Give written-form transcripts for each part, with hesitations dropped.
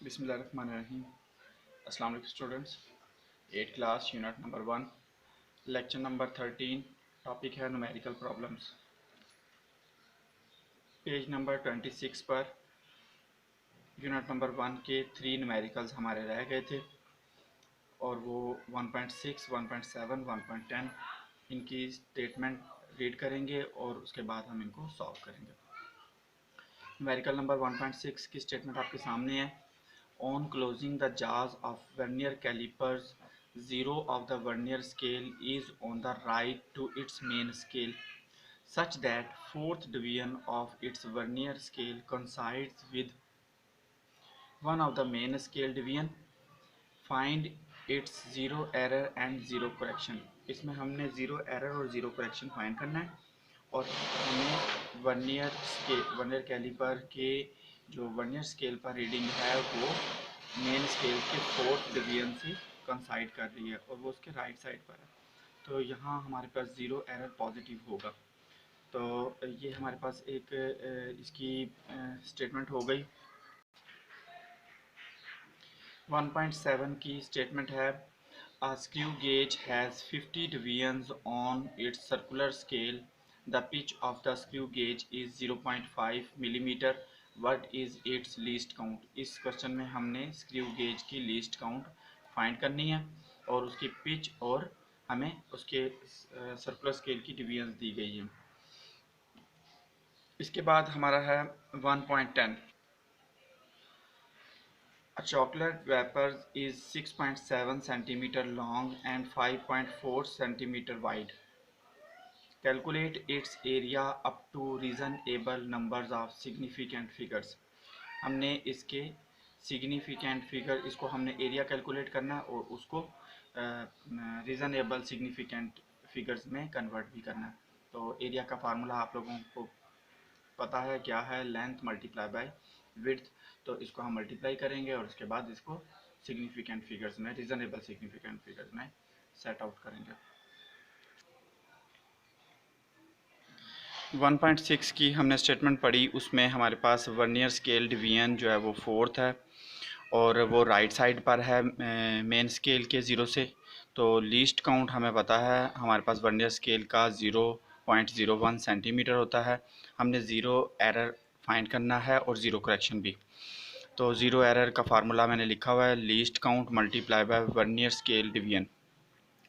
बिस्मिल्लाहिर्रहमानिर्रहीम। अस्सलाम वालेकुम students. 8 class unit number 1 lecture number 13। Topic है न्यूमेरिकल प्रॉब्लम्स। पेज नंबर 26 पर यूनिट नंबर 1 के 3 न्यूमेरिकल्स हमारे रह गए थे और वो 1.6, 1.7, 1.10 इनकी स्टेटमेंट रीड करेंगे और उसके बाद हम इनको सॉल्व करेंगे। न्यूमेरिकल नंबर 1.6 की स्टेटमेंट आपके सामने है। On closing the jaws of vernier calipers, zero of the vernier scale is on the right to its main scale, such that fourth division of its vernier scale coincides with one of the main scale division. Find its zero error and zero correction. इसमें हमने zero error और zero correction find करना है और हमें vernier caliper के जो vernier scale पर रीडिंग है वो मेन स्केल के फोर्थ डिवीजन से कंसाइड कर रही है और वो उसके राइट साइड पर है। तो यहाँ हमारे पास ज़ीरो एरर पॉजिटिव होगा। तो ये हमारे पास एक इसकी स्टेटमेंट हो गई। 1.7 की स्टेटमेंट है A screw gauge has 50 divisions on its circular scale. The pitch of the screw gauge is 0.5 millimeter. What is its least count? इस क्वेश्चन में हमने स्क्रू गेज की लीस्ट काउंट फाइंड करनी है और उसकी पिच और हमें उसके सर्कुलर स्केल की डिवीजन्स दी गई है। इसके बाद हमारा है 1.10। A chocolate vapor is 6.7 centimeter long and 5.4 centimeter wide. Calculate its area up to reasonable numbers of significant figures. हमने इसके सिग्निफिकेंट फिगर इसको हमने एरिया कैलकुलेट करना है और उसको रीज़नेबल सिग्निफिकेंट फिगर्स में कन्वर्ट भी करना है। तो एरिया का फार्मूला आप लोगों को पता है क्या है, लेंथ मल्टीप्लाई बाय विड्थ। तो इसको हम मल्टीप्लाई करेंगे और उसके बाद इसको सिग्निफिकेंट फिगर्स में, रीजनेबल सिग्निफिकेंट फिगर्स में सेट आउट करेंगे। 1.6 की हमने स्टेटमेंट पढ़ी, उसमें हमारे पास वर्नियर स्केल डिवीजन जो है वो फोर्थ है और वो राइट साइड पर है मेन स्केल के ज़ीरो से। तो लीस्ट काउंट हमें पता है हमारे पास वर्नियर स्केल का 0.01 सेंटीमीटर होता है। हमने ज़ीरो एरर फाइंड करना है और ज़ीरो करेक्शन भी। तो ज़ीरो एरर का फार्मूला मैंने लिखा हुआ है, least count multiply by vernier scale division.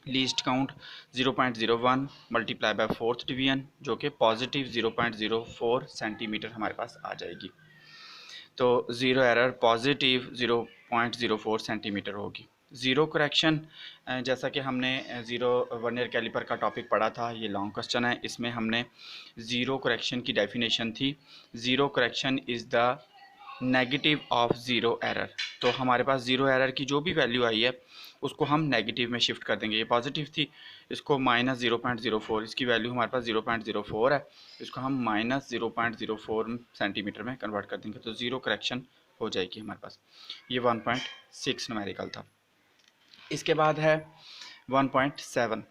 Least count 0.01 multiply by fourth division जो कि पॉजिटिव 0.04 सेंटीमीटर हमारे पास आ जाएगी। तो ज़ीरो एरर पॉजिटिव 0.04 सेंटीमीटर होगी। ज़ीरो करेक्शन, जैसा कि हमने ज़ीरो वर्नियर कैलिपर का टॉपिक पढ़ा था, ये लॉन्ग क्वेश्चन है, इसमें हमने ज़ीरो करेक्शन की डेफिनेशन थी, zero correction is the negative of zero error. तो हमारे पास ज़ीरो एरर की जो भी वैल्यू आई है उसको हम नेगेटिव में शिफ्ट कर देंगे। ये पॉजिटिव थी, इसको माइनस 0.04, इसकी वैल्यू हमारे पास 0.04 है, इसको हम माइनस 0.04 सेंटीमीटर में कन्वर्ट कर देंगे। तो ज़ीरो करेक्शन हो जाएगी हमारे पास। ये 1.6 न्यूमेरिकल था। इसके बाद है 1.7।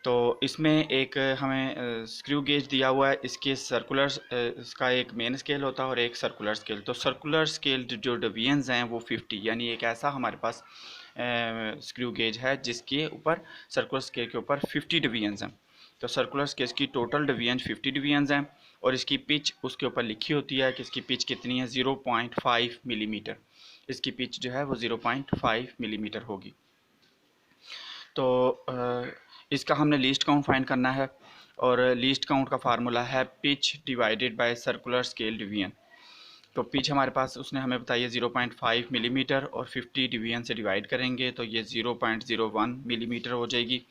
तो इसमें एक हमें स्क्रू गेज दिया हुआ है, इसके सर्कुलर इसका एक मेन स्केल होता है और एक सर्कुलर स्केल। तो सर्कुलर स्केल जो डिवीजन्स हैं वो 50, यानी एक ऐसा हमारे पास स्क्रू गेज है जिसके ऊपर सर्कुलर स्केल के ऊपर 50 डिवीजन्स हैं। तो सर्कुलर स्केल की टोटल डिवीजन 50 डिवीजन्स हैं और इसकी पिच उसके ऊपर लिखी होती है कि इसकी पिच कितनी है, 0.5 मिलीमीटर। इसकी पिच जो है वो 0.5 मिलीमीटर होगी। तो इसका हमने लीस्ट काउंट फाइंड करना है और लीस्ट काउंट का फार्मूला है pitch divided by circular scale division. तो पिच हमारे पास उसने हमें बताई है 0.5 मिलीमीटर और 50 डिवीजन से डिवाइड करेंगे तो ये 0.01 मिलीमीटर हो जाएगी।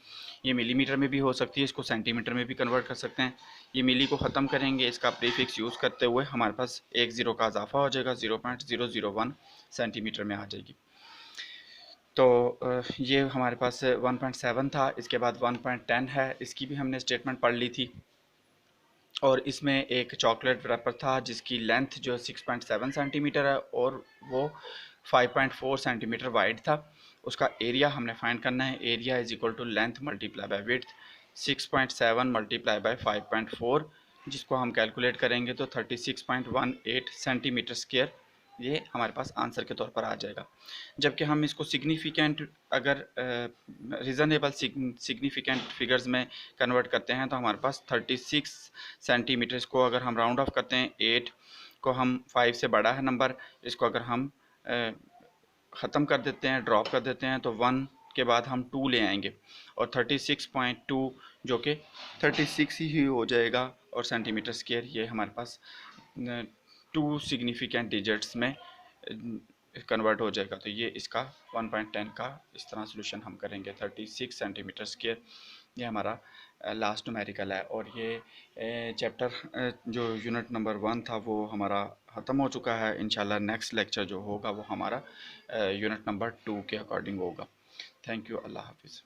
ये मिलीमीटर में भी हो सकती है, इसको सेंटीमीटर में भी कन्वर्ट कर सकते हैं। ये मिली को ख़त्म करेंगे, इसका प्रीफिक्स यूज़ करते हुए हमारे पास एक ज़ीरो का इजाफा हो जाएगा, 0.001 सेंटीमीटर में आ जाएगी। तो ये हमारे पास 1.7 था। इसके बाद 1.10 है, इसकी भी हमने स्टेटमेंट पढ़ ली थी और इसमें एक चॉकलेट रैपर था जिसकी लेंथ जो 6.7 सेंटीमीटर है और वो 5.4 सेंटीमीटर वाइड था। उसका एरिया हमने फाइंड करना है, area is equal to length multiply by width. 6.7 multiply by 5.4 जिसको हम कैलकुलेट करेंगे तो 36.18 सेंटीमीटर स्क्वायर ये हमारे पास आंसर के तौर पर आ जाएगा। जबकि हम इसको सिग्निफिकेंट अगर रीज़नेबल सिग्निफिकेंट फिगर्स में कन्वर्ट करते हैं तो हमारे पास 36 सेंटीमीटर्स को अगर हम राउंड ऑफ करते हैं, 8 को हम 5 से बड़ा है नंबर, इसको अगर हम ख़त्म कर देते हैं, ड्रॉप कर देते हैं, तो 1 के बाद हम 2 ले आएंगे और 36.2 जो कि 36 ही हो जाएगा और सेंटीमीटर स्क्वायर ये हमारे पास 2 सिग्निफिकेंट डिजिट्स में कन्वर्ट हो जाएगा। तो ये इसका 1.10 का इस तरह सोल्यूशन हम करेंगे। 36 सेंटीमीटर स्क्वायर ये हमारा लास्ट न्यूमेरिकल है। और ये चैप्टर जो यूनिट नंबर 1 था वो हमारा ख़त्म हो चुका है। इंशाल्लाह नेक्स्ट लेक्चर जो होगा वो हमारा यूनिट नंबर 2 के अकॉर्डिंग होगा। Thank you. अल्लाह हाफिज़।